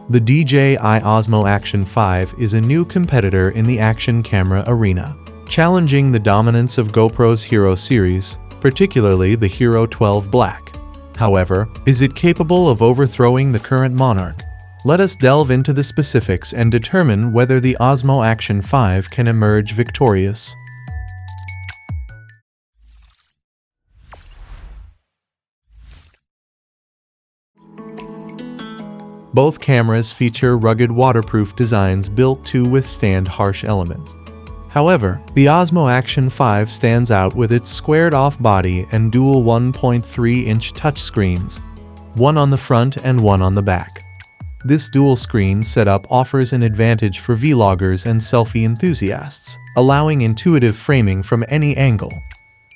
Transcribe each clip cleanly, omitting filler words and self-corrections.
The DJI Osmo Action 5 is a new competitor in the action camera arena, challenging the dominance of GoPro's Hero series, particularly the Hero 12 Black. However, is it capable of overthrowing the current monarch? Let us delve into the specifics and determine whether the Osmo Action 5 can emerge victorious. Both cameras feature rugged waterproof designs built to withstand harsh elements. However, the Osmo Action 5 stands out with its squared-off body and dual 1.3-inch touchscreens, one on the front and one on the back. This dual-screen setup offers an advantage for vloggers and selfie enthusiasts, allowing intuitive framing from any angle.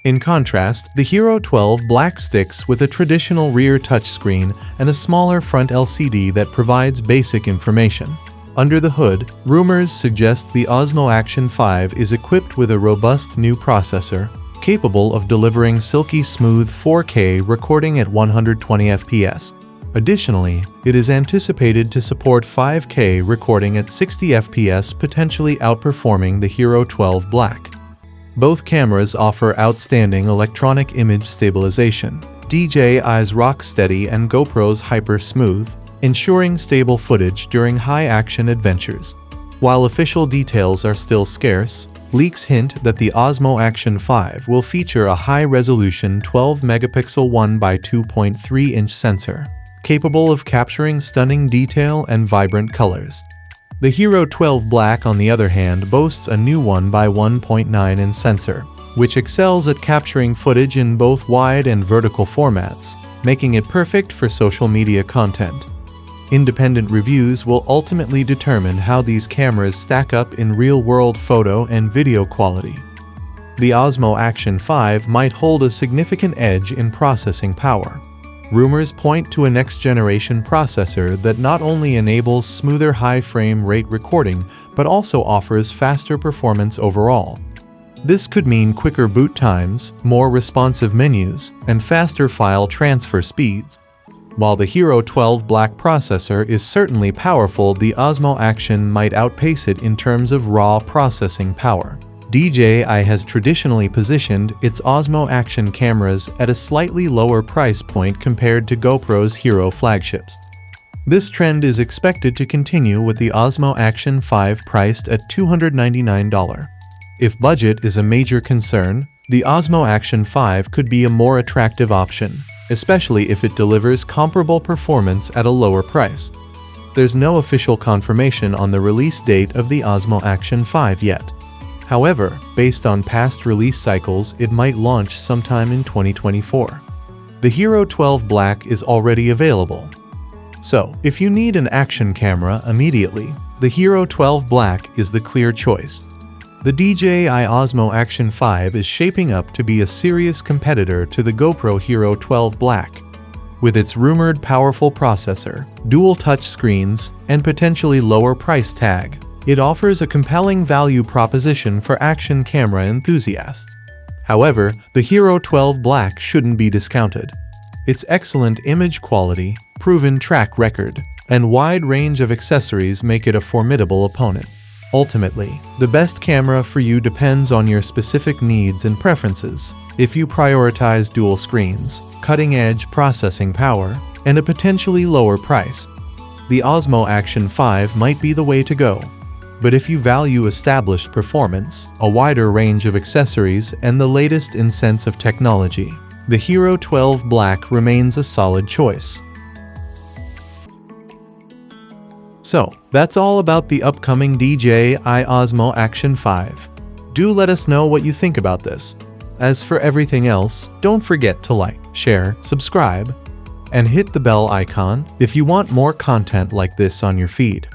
In contrast, the Hero 12 Black sticks with a traditional rear touchscreen and a smaller front LCD that provides basic information. Under the hood, rumors suggest the Osmo Action 5 is equipped with a robust new processor, capable of delivering silky smooth 4K recording at 120 FPS. Additionally, it is anticipated to support 5K recording at 60 FPS, potentially outperforming the Hero 12 Black. Both cameras offer outstanding electronic image stabilization, DJI's Rocksteady and GoPro's Hyper Smooth, ensuring stable footage during high-action adventures. While official details are still scarce, leaks hint that the Osmo Action 5 will feature a high-resolution 12-megapixel 1x2.3-inch sensor, capable of capturing stunning detail and vibrant colors. The Hero 12 Black, on the other hand, boasts a new 1x1.9-inch sensor, which excels at capturing footage in both wide and vertical formats, making it perfect for social media content. Independent reviews will ultimately determine how these cameras stack up in real-world photo and video quality. The Osmo Action 5 might hold a significant edge in processing power. Rumors point to a next-generation processor that not only enables smoother high-frame rate recording, but also offers faster performance overall. This could mean quicker boot times, more responsive menus, and faster file transfer speeds. While the Hero 12 Black processor is certainly powerful, the Osmo Action might outpace it in terms of raw processing power. DJI has traditionally positioned its Osmo Action cameras at a slightly lower price point compared to GoPro's Hero flagships. This trend is expected to continue with the Osmo Action 5 priced at $299. If budget is a major concern, the Osmo Action 5 could be a more attractive option, especially if it delivers comparable performance at a lower price. There's no official confirmation on the release date of the Osmo Action 5 yet. However, based on past release cycles, it might launch sometime in 2024. The Hero 12 Black is already available. So, if you need an action camera immediately, the Hero 12 Black is the clear choice. The DJI Osmo Action 5 is shaping up to be a serious competitor to the GoPro Hero 12 Black. With its rumored powerful processor, dual touch screens, and potentially lower price tag, it offers a compelling value proposition for action camera enthusiasts. However, the Hero 12 Black shouldn't be discounted. Its excellent image quality, proven track record, and wide range of accessories make it a formidable opponent. Ultimately, the best camera for you depends on your specific needs and preferences. If you prioritize dual screens, cutting-edge processing power, and a potentially lower price, the Osmo Action 5 might be the way to go. But if you value established performance, a wider range of accessories, and the latest in sense of technology, the Hero 12 Black remains a solid choice. So, that's all about the upcoming DJI Osmo Action 5. Do let us know what you think about this. As for everything else, don't forget to like, share, subscribe, and hit the bell icon if you want more content like this on your feed.